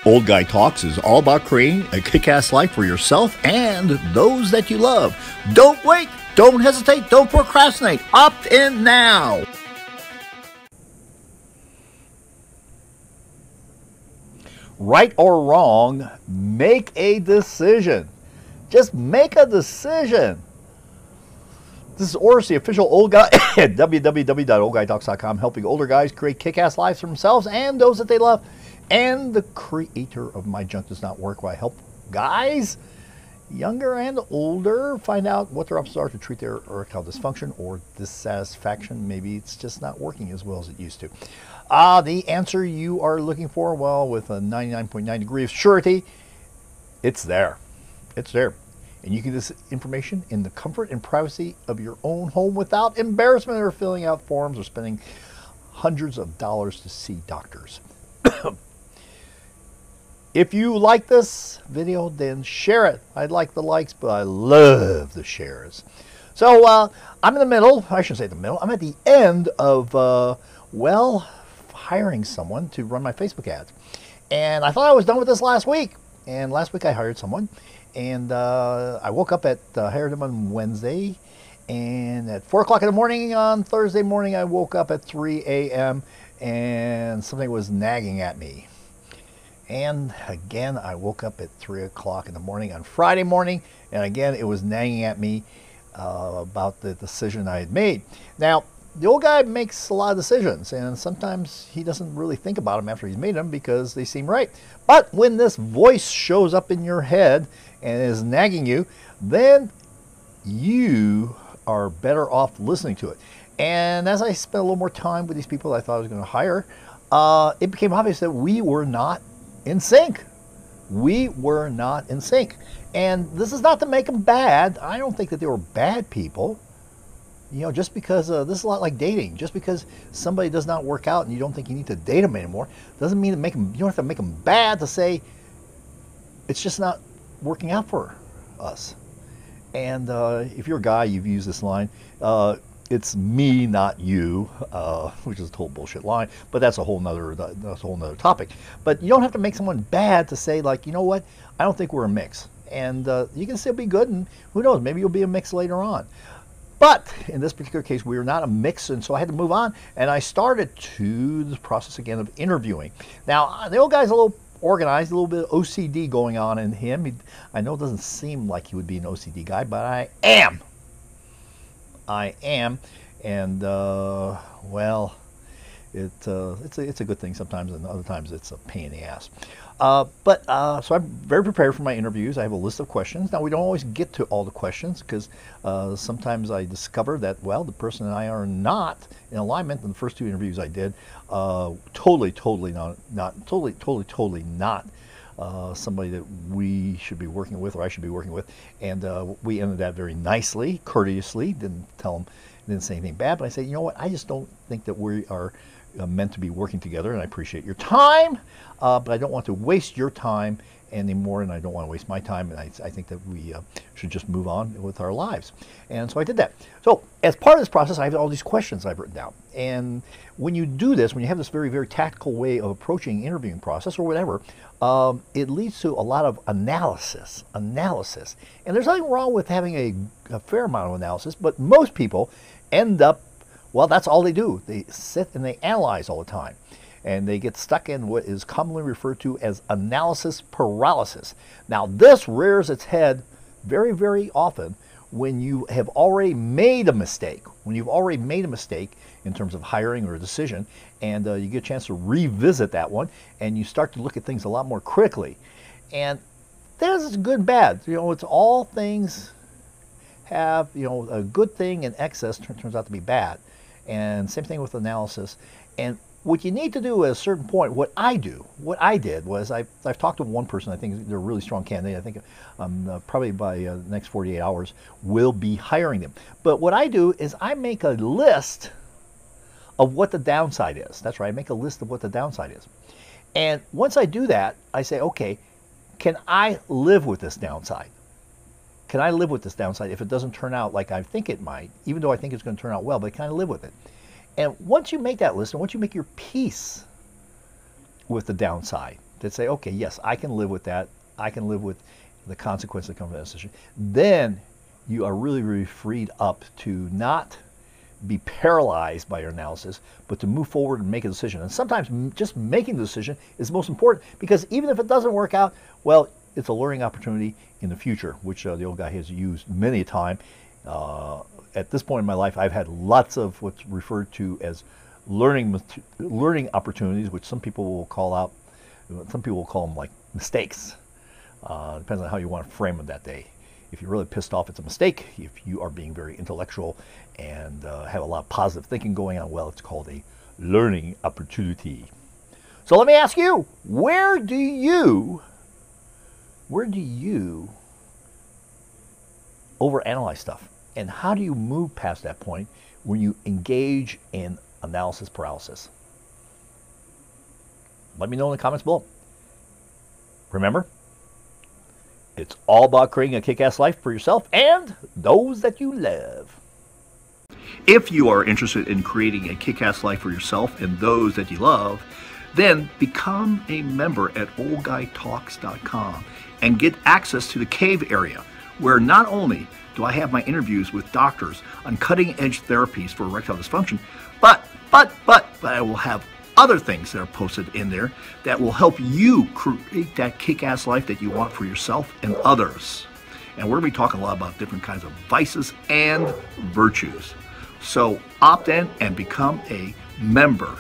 Old Guy Talks is all about creating a kick-ass life for yourself and those that you love. Don't wait, don't hesitate, don't procrastinate. Opt in now. Right or wrong, make a decision. Just make a decision. This is Oris, the official old guy at www.oldguytalks.com, helping older guys create kick-ass lives for themselves and those that they love. And the creator of My Junk Does Not Work, where I help guys, younger and older, find out what their options are to treat their erectile dysfunction or dissatisfaction. Maybe it's just not working as well as it used to. The answer you are looking for, well, with a 99.9 degree of surety, it's there. It's there. And you can get this information in the comfort and privacy of your own home without embarrassment or filling out forms or spending hundreds of dollars to see doctors. If you like this video, then share it. I like the likes, but I love the shares. So I'm in the middle. I shouldn't say the middle. I'm at the end of, well, hiring someone to run my Facebook ads. And I thought I was done with this last week. And last week I hired someone. And I woke up hired him on Wednesday. And at 4 o'clock in the morning on Thursday morning, I woke up at 3 a.m. and something was nagging at me. And again, I woke up at 3 o'clock in the morning on Friday morning, and again, it was nagging at me about the decision I had made. Now, the old guy makes a lot of decisions, and sometimes he doesn't really think about them after he's made them because they seem right. But when this voice shows up in your head and is nagging you, then you are better off listening to it. And as I spent a little more time with these people I thought I was going to hire, it became obvious that we were not in sync. We were not in sync. And this is not to make them bad. I don't think that they were bad people. You know, just because this is a lot like dating. Just because somebody does not work out and you don't think you need to date them anymore, doesn't mean to make them, you don't have to make them bad to say it's just not working out for us. And if you're a guy, you've used this line, it's me, not you, which is a total bullshit line, but that's a whole nother topic. But you don't have to make someone bad to say, like, you know what, I don't think we're a mix. And you can still be good, and who knows, maybe you'll be a mix later on. But in this particular case, we were not a mix, and so I had to move on, and I started to the process again of interviewing. Now, the old guy's a little organized, a little bit of OCD going on in him. I know it doesn't seem like he would be an OCD guy, but I am. And well, it's a good thing sometimes, and other times it's a pain in the ass. So I'm very prepared for my interviews. I have a list of questions. Now, we don't always get to all the questions because sometimes I discover that, well, the person and I are not in alignment. In the first 2 interviews I did, totally not somebody that we should be working with, or I should be working with. And we ended that very nicely, courteously. Didn't say anything bad, but I said, you know what, I just don't think that we are meant to be working together, and I appreciate your time, but I don't want to waste your time anymore, and I don't want to waste my time, and I think that we should just move on with our lives. And so I did that. So as part of this process, I have all these questions I've written down. And when you do this, when you have this very, very tactical way of approaching interviewing process or whatever, it leads to a lot of analysis. And there's nothing wrong with having a fair amount of analysis, but most people end up, well, that's all they do. They sit and they analyze all the time. And they get stuck in what is commonly referred to as analysis paralysis. Now, this rears its head very, very often when you have already made a mistake. When you've already made a mistake in terms of hiring or a decision, and you get a chance to revisit that one, and you start to look at things a lot more critically. And there's good and bad. You know, it's all things have, you know, a good thing in excess turns out to be bad. And same thing with analysis. And what you need to do at a certain point, what I did was I've talked to one person. I think they're a really strong candidate. I think probably by the next 48 hours we'll be hiring them. But what I do is I make a list of what the downside is. That's right, I make a list of what the downside is. And once I do that, I say, okay, can I live with this downside? Can I live with this downside if it doesn't turn out like I think it might, even though I think it's going to turn out well, but can I live with it? And once you make that list, and once you make your peace with the downside, that say, okay, yes, I can live with that. I can live with the consequences that come from that decision. Then you are really, really freed up to not be paralyzed by your analysis, but to move forward and make a decision. And sometimes just making the decision is most important, because even if it doesn't work out, well, it's a learning opportunity in the future, which the old guy has used many a time. At this point in my life, I've had lots of what's referred to as learning opportunities, which some people will call them like mistakes. Depends on how you want to frame them that day. If you're really pissed off, it's a mistake. If you are being very intellectual and have a lot of positive thinking going on, well, it's called a learning opportunity. So let me ask you, where do you overanalyze stuff? And how do you move past that point when you engage in analysis paralysis? Let me know in the comments below. Remember, it's all about creating a kick-ass life for yourself and those that you love. If you are interested in creating a kick-ass life for yourself and those that you love, then become a member at oldguytalks.com and get access to the cave area, where not only do I have my interviews with doctors on cutting-edge therapies for erectile dysfunction, but I will have other things that are posted in there that will help you create that kick-ass life that you want for yourself and others. And we're going to be talking a lot about different kinds of vices and virtues. So opt in and become a member